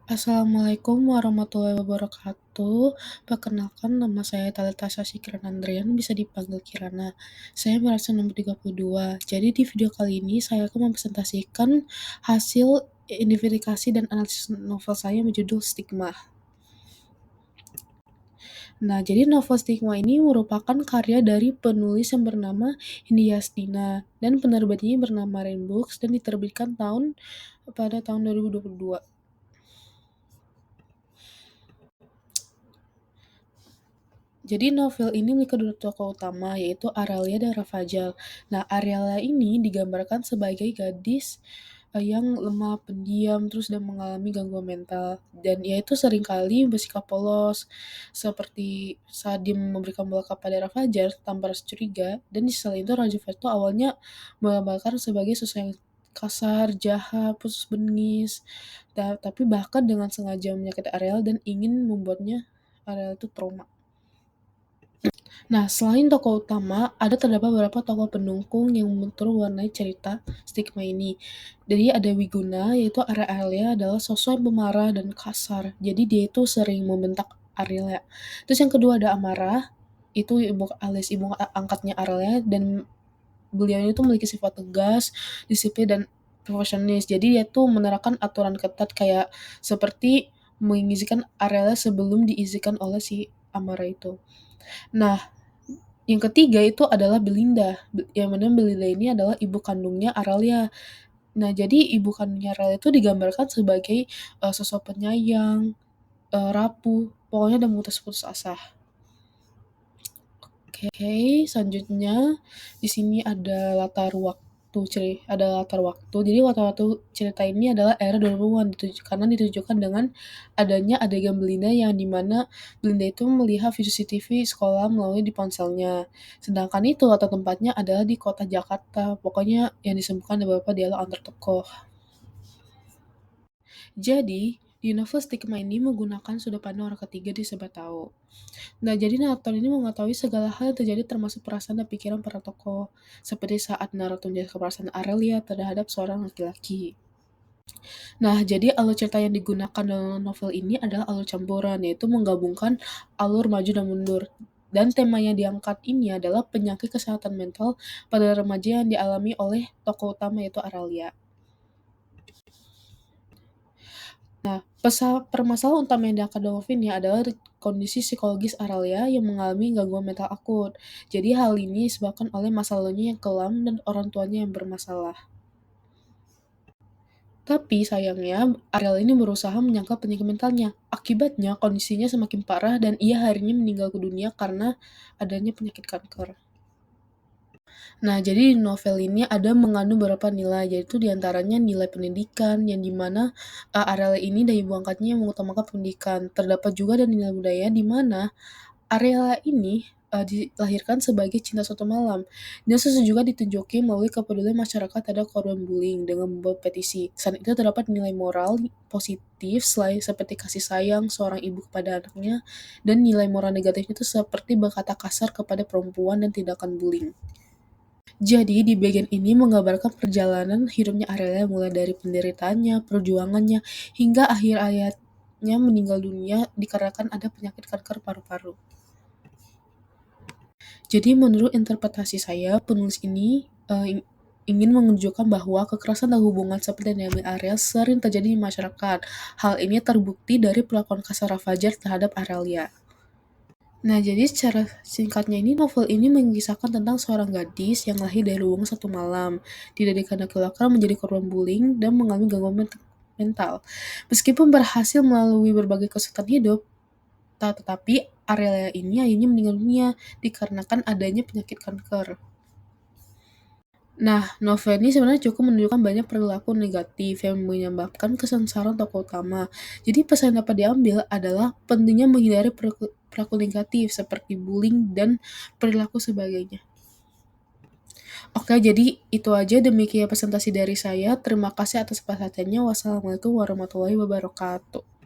Assalamualaikum warahmatullahi wabarakatuh. Perkenalkan nama saya Talita Sasi Andrian, bisa dipanggil Kirana. Saya berasal nomor 32. Jadi di video kali ini saya akan mempresentasikan hasil identifikasi dan analisis novel saya yang berjudul Stigma. Nah, jadi novel Stigma ini merupakan karya dari penulis yang bernama Indy Yasdina dan penerbitnya bernama Rain Books dan diterbitkan pada tahun 2022. Jadi novel ini memiliki dua tokoh utama, yaitu Aralia dan Rafajal. Nah, Aralia ini digambarkan sebagai gadis yang lemah, pendiam, terus dan mengalami gangguan mental. Dan ia itu seringkali bersikap polos, seperti saat dia memberikan bola kepada Rafajal tanpa rasa curiga. Dan di sela itu Raja Veto awalnya menggambarkan sebagai sosok yang kasar, jahat, putus bengis, tapi bahkan dengan sengaja menyakiti Ariel dan ingin membuatnya Ariel itu trauma. Nah, selain tokoh utama, ada terdapat beberapa tokoh pendukung yang turut mewarnai cerita Stigma ini. Jadi ada Wiguna, yaitu Arya adalah sosok yang pemarah dan kasar. Jadi dia itu sering membentak Arya. Terus yang kedua ada Amarah, itu alias ibu angkatnya Arya, dan beliau itu memiliki sifat tegas, disiplin, dan profesionalis. Jadi dia tuh menerapkan aturan ketat kayak seperti mengizinkan Arya sebelum diizinkan oleh si Amarah itu. Nah, yang ketiga itu adalah Belinda, yang mana Belinda ini adalah ibu kandungnya Aralia. Nah, jadi ibu kandungnya Aralia itu digambarkan sebagai sosok penyayang, rapuh, pokoknya udah putus asa. Oke, selanjutnya di sini ada latar waktu. Jadi waktu cerita ini adalah era 2000-an karena ditujukan dengan adanya adegan Belinda yang dimana Belinda itu melihat video CCTV sekolah melalui di ponselnya. Sedangkan itu latar tempatnya adalah di kota Jakarta. Pokoknya yang disebutkan ada beberapa dialog antar tokoh. Jadi, di novel Stigma ini menggunakan sudut pandang orang ketiga di sebelah tahu. Nah, jadi narator ini mengetahui segala hal yang terjadi termasuk perasaan dan pikiran para tokoh, seperti saat narator menjelaskan perasaan Aurelia terhadap seorang laki-laki. Nah, jadi alur cerita yang digunakan dalam novel ini adalah alur campuran, yaitu menggabungkan alur maju dan mundur. Dan tema yang diangkat ini adalah penyakit kesehatan mental pada remaja yang dialami oleh tokoh utama yaitu Aurelia. Nah, permasalahan utama yang diangkat dalam novel ini adalah kondisi psikologis Aurelia yang mengalami gangguan mental akut. Jadi hal ini disebabkan oleh masa lalunya yang kelam dan orang tuanya yang bermasalah. Tapi sayangnya, Ariel ini berusaha menyangkal penyakit mentalnya. Akibatnya, kondisinya semakin parah dan ia akhirnya meninggal dunia karena adanya penyakit kanker. Nah, jadi di novel ini ada mengandung beberapa nilai, yaitu diantaranya nilai pendidikan, yang dimana Ariel ini dan ibu angkatnya yang mengutamakan pendidikan. Terdapat juga dan nilai budaya, di mana Ariel ini dilahirkan sebagai cinta suatu malam. Dan juga ditunjukin melalui kepedulian masyarakat terhadap korban bullying dengan membuat petisi. Selain itu terdapat nilai moral positif selain seperti kasih sayang seorang ibu kepada anaknya, dan nilai moral negatif itu seperti berkata kasar kepada perempuan dan tindakan bullying. Jadi di bagian ini menggambarkan perjalanan hidupnya Aurelia mulai dari penderitaannya, perjuangannya, hingga akhir ayatnya meninggal dunia dikarenakan ada penyakit kanker paru-paru. Jadi menurut interpretasi saya, penulis ini ingin menunjukkan bahwa kekerasan dalam hubungan seperti yang dialami Ariel sering terjadi di masyarakat. Hal ini terbukti dari perlakuan kasar Fajar terhadap Aurelia. Nah, jadi secara singkatnya ini novel ini mengisahkan tentang seorang gadis yang lahir dari hubungan satu malam, tidak dikarenakan kecelakaan menjadi korban bullying dan mengalami gangguan mental. Meskipun berhasil melalui berbagai kesulitan hidup, tetapi Aurelia ini akhirnya meninggal dunia dikarenakan adanya penyakit kanker. Nah, novel ini sebenarnya cukup menunjukkan banyak perilaku negatif yang menyebabkan kesengsaraan tokoh utama. Jadi pesan yang dapat diambil adalah pentingnya menghindari perilaku negatif seperti bullying dan perilaku sebagainya. Oke, jadi itu aja demikian presentasi dari saya. Terima kasih atas perhatiannya. Wassalamualaikum warahmatullahi wabarakatuh.